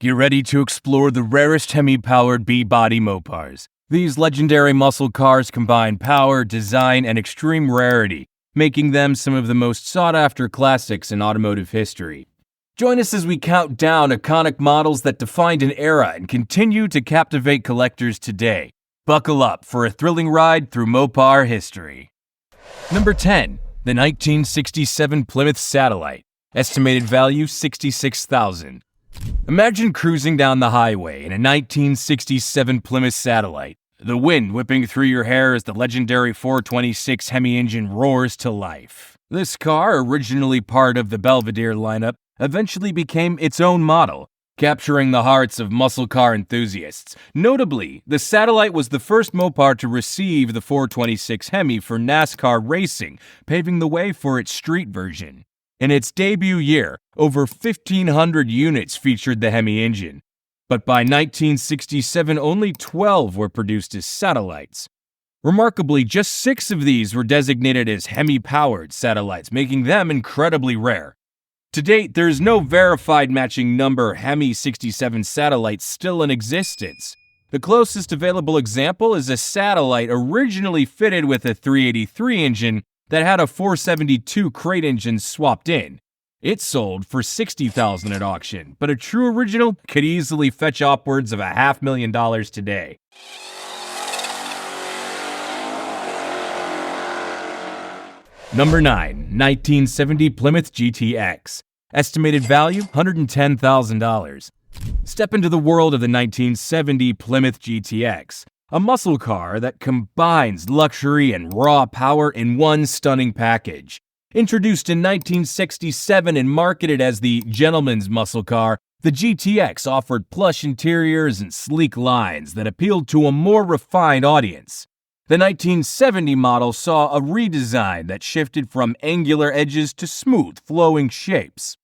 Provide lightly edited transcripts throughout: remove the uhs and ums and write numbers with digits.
Get ready to explore the rarest Hemi-powered B-Body Mopars. These legendary muscle cars combine power, design, and extreme rarity, making them some of the most sought-after classics in automotive history. Join us as we count down iconic models that defined an era and continue to captivate collectors today. Buckle up for a thrilling ride through Mopar history. Number 10. The 1967 Plymouth Satellite. Estimated value $66,000. Imagine cruising down the highway in a 1967 Plymouth Satellite, the wind whipping through your hair as the legendary 426 Hemi engine roars to life. This car, originally part of the Belvedere lineup, eventually became its own model, capturing the hearts of muscle car enthusiasts. Notably, the Satellite was the first Mopar to receive the 426 Hemi for NASCAR racing, paving the way for its street version. In its debut year, over 1,500 units featured the Hemi engine. But by 1967, only 12 were produced as satellites. Remarkably, just 6 of these were designated as Hemi-powered satellites, making them incredibly rare. To date, there is no verified matching number Hemi 67 satellites still in existence. The closest available example is a satellite originally fitted with a 383 engine that had a 472 crate engine swapped in. It sold for $60,000 at auction, but a true original could easily fetch upwards of $500,000 today. Number 9. 1970 Plymouth GTX. Estimated value $110,000. Step into the world of the 1970 Plymouth GTX. A muscle car that combines luxury and raw power in one stunning package. Introduced in 1967 and marketed as the gentleman's muscle car, the GTX offered plush interiors and sleek lines that appealed to a more refined audience. The 1970 model saw a redesign that shifted from angular edges to smooth, flowing shapes.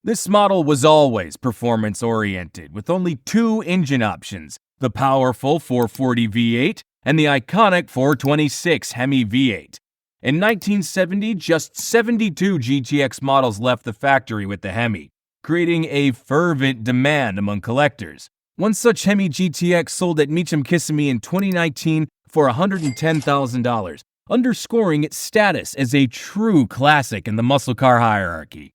This model was always performance-oriented, with only 2 engine options, the powerful 440 V8 and the iconic 426 Hemi V8. In 1970, just 72 GTX models left the factory with the Hemi, creating a fervent demand among collectors. One such Hemi GTX sold at Meacham Kissimmee in 2019 for $110,000, underscoring its status as a true classic in the muscle car hierarchy.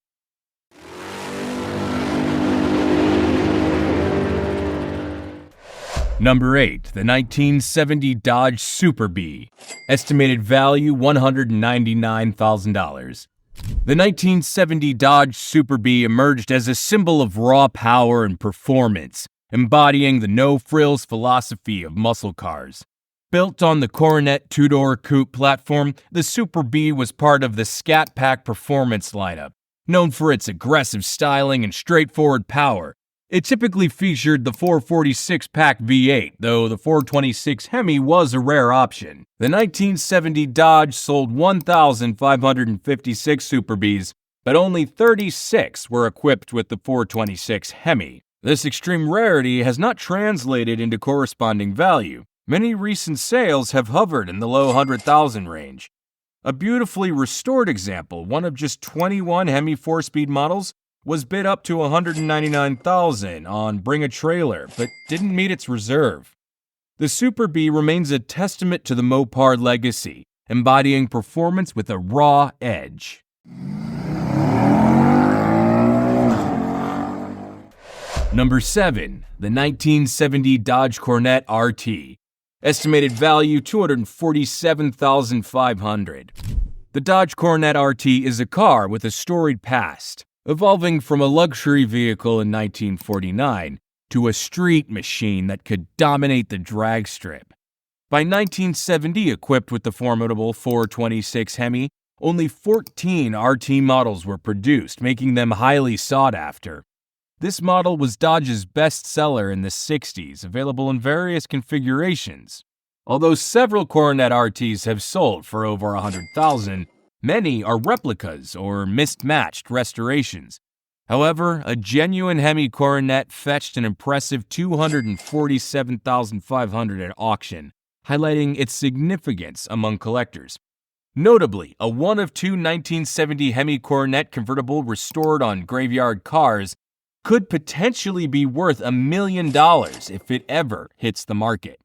Number 8. The 1970 Dodge Superbird. Estimated value $199,000. The 1970 Dodge Superbird emerged as a symbol of raw power and performance, embodying the no-frills philosophy of muscle cars. Built on the Coronet two-door coupe platform, the Superbird was part of the Scat Pack performance lineup, known for its aggressive styling and straightforward power. It typically featured the 446 pack V8, though the 426 Hemi was a rare option. The 1970 Dodge sold 1,556 Superbirds, but only 36 were equipped with the 426 Hemi. This extreme rarity has not translated into corresponding value. Many recent sales have hovered in the low 100,000 range. A beautifully restored example, one of just 21 Hemi 4-speed models, was bid up to $199,000 on Bring a Trailer, but didn't meet its reserve. The Superbird remains a testament to the Mopar legacy, embodying performance with a raw edge. Number 7. The 1970 Dodge Coronet RT. Estimated value $247,500. The Dodge Coronet RT is a car with a storied past, evolving from a luxury vehicle in 1949 to a street machine that could dominate the drag strip. By 1970, equipped with the formidable 426 Hemi, only 14 RT models were produced, making them highly sought after. This model was Dodge's best seller in the 60s, available in various configurations. Although several Coronet RTs have sold for over $100,000, many are replicas or mismatched restorations. However, a genuine Hemi Coronet fetched an impressive $247,500 at auction, highlighting its significance among collectors. Notably, a one of two 1970 Hemi Coronet convertible restored on Graveyard Cars could potentially be worth $1 million if it ever hits the market.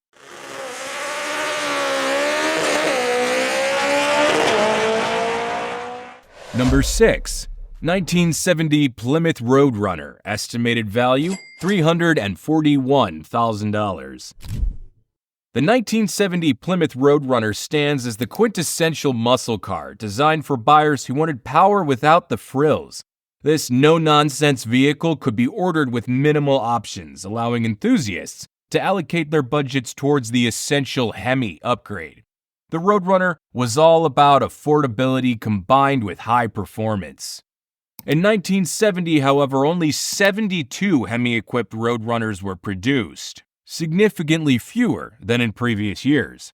Number 6. 1970 Plymouth Roadrunner, estimated value $341,000. The 1970 Plymouth Roadrunner stands as the quintessential muscle car designed for buyers who wanted power without the frills. This no-nonsense vehicle could be ordered with minimal options, allowing enthusiasts to allocate their budgets towards the essential Hemi upgrade. The Roadrunner was all about affordability combined with high performance. In 1970, however, only 72 Hemi-equipped Roadrunners were produced, significantly fewer than in previous years.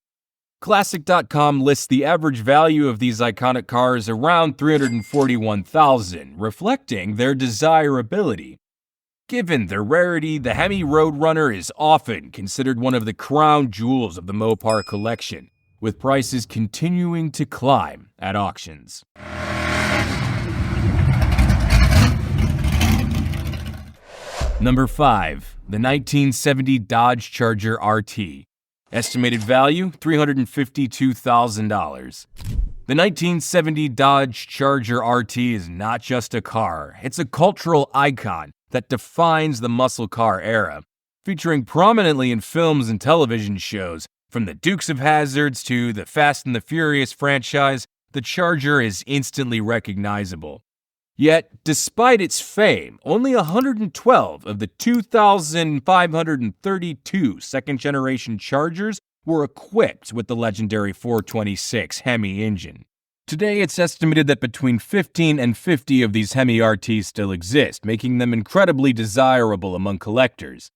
Classic.com lists the average value of these iconic cars around $341,000, reflecting their desirability. Given their rarity, the Hemi Roadrunner is often considered one of the crown jewels of the Mopar collection, with prices continuing to climb at auctions. Number 5. The 1970 Dodge Charger RT. Estimated value $352,000. The 1970 Dodge Charger RT is not just a car, it's a cultural icon that defines the muscle car era. Featuring prominently in films and television shows, from the Dukes of Hazzards to the Fast and the Furious franchise, the Charger is instantly recognizable. Yet, despite its fame, only 112 of the 2,532 second-generation Chargers were equipped with the legendary 426 Hemi engine. Today, it's estimated that between 15 and 50 of these Hemi RTs still exist, making them incredibly desirable among collectors.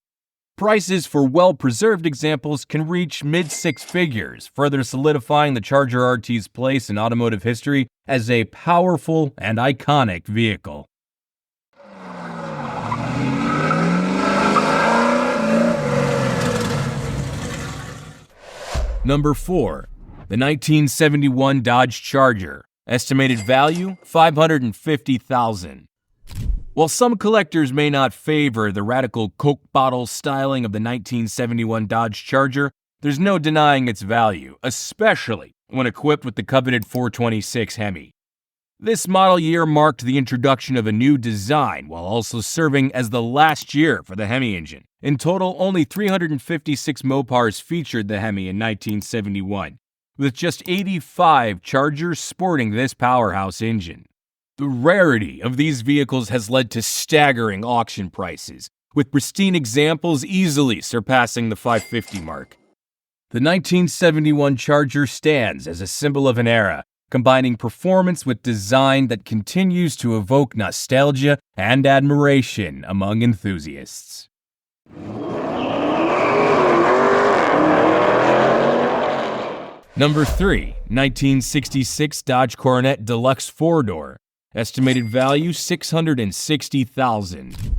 Prices for well-preserved examples can reach mid-six figures, further solidifying the Charger RT's place in automotive history as a powerful and iconic vehicle. Number 4. The 1971 Dodge Charger, estimated value $550,000. While some collectors may not favor the radical Coke bottle styling of the 1971 Dodge Charger, there's no denying its value, especially when equipped with the coveted 426 Hemi. This model year marked the introduction of a new design while also serving as the last year for the Hemi engine. In total, only 356 Mopars featured the Hemi in 1971, with just 85 Chargers sporting this powerhouse engine. The rarity of these vehicles has led to staggering auction prices, with pristine examples easily surpassing the $550 mark. The 1971 Charger stands as a symbol of an era, combining performance with design that continues to evoke nostalgia and admiration among enthusiasts. Number 3. 1966 Dodge Coronet Deluxe 4-door. Estimated value $660,000.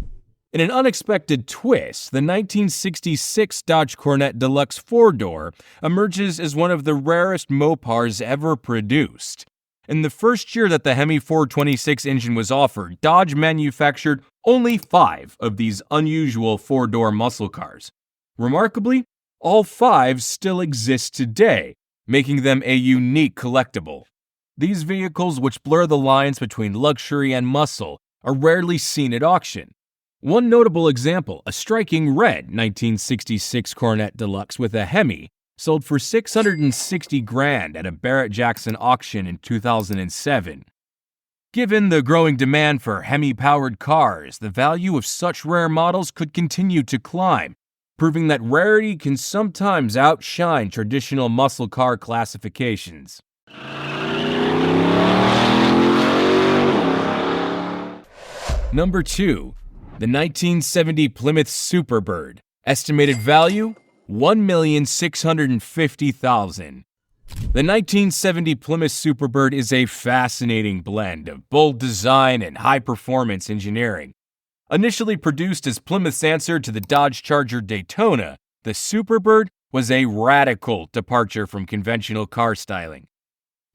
In an unexpected twist, the 1966 Dodge Coronet Deluxe 4-door emerges as one of the rarest Mopars ever produced. In the first year that the Hemi 426 engine was offered, Dodge manufactured only 5 of these unusual 4-door muscle cars. Remarkably, all 5 still exist today, making them a unique collectible. These vehicles, which blur the lines between luxury and muscle, are rarely seen at auction. One notable example, a striking red 1966 Coronet Deluxe with a Hemi, sold for $660,000 at a Barrett-Jackson auction in 2007. Given the growing demand for Hemi-powered cars, the value of such rare models could continue to climb, proving that rarity can sometimes outshine traditional muscle car classifications. Number 2. The 1970 Plymouth Superbird. Estimated value $1,650,000. The 1970 Plymouth Superbird is a fascinating blend of bold design and high-performance engineering. Initially produced as Plymouth's answer to the Dodge Charger Daytona, the Superbird was a radical departure from conventional car styling.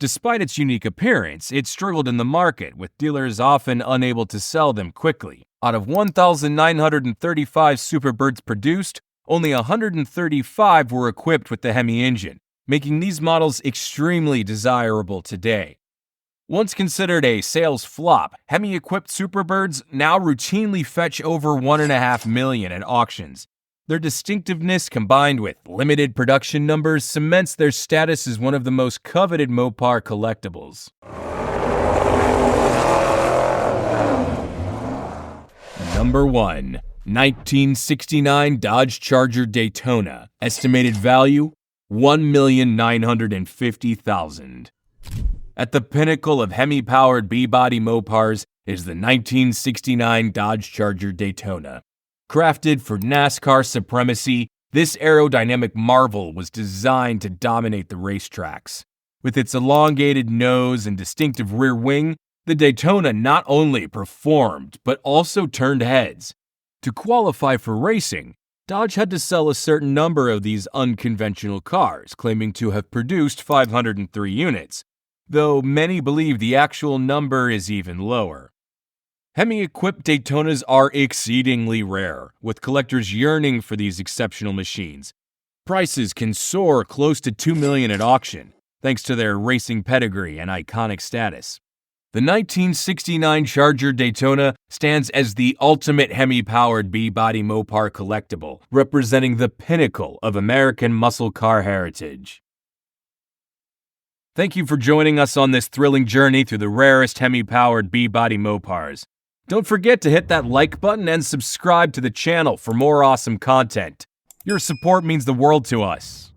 Despite its unique appearance, it struggled in the market, with dealers often unable to sell them quickly. Out of 1,935 Superbirds produced, only 135 were equipped with the Hemi engine, making these models extremely desirable today. Once considered a sales flop, Hemi-equipped Superbirds now routinely fetch over $1.5 million at auctions. Their distinctiveness, combined with limited production numbers, cements their status as one of the most coveted Mopar collectibles. Number 1. 1969 Dodge Charger Daytona. Estimated value, $1,950,000. At the pinnacle of Hemi-powered B-Body Mopars is the 1969 Dodge Charger Daytona. Crafted for NASCAR supremacy, this aerodynamic marvel was designed to dominate the racetracks. With its elongated nose and distinctive rear wing, the Daytona not only performed, but also turned heads. To qualify for racing, Dodge had to sell a certain number of these unconventional cars, claiming to have produced 503 units, though many believe the actual number is even lower. Hemi-equipped Daytonas are exceedingly rare, with collectors yearning for these exceptional machines. Prices can soar close to $2 million at auction, thanks to their racing pedigree and iconic status. The 1969 Charger Daytona stands as the ultimate Hemi-powered B-Body Mopar collectible, representing the pinnacle of American muscle car heritage. Thank you for joining us on this thrilling journey through the rarest Hemi-powered B-Body Mopars. Don't forget to hit that like button and subscribe to the channel for more awesome content. Your support means the world to us.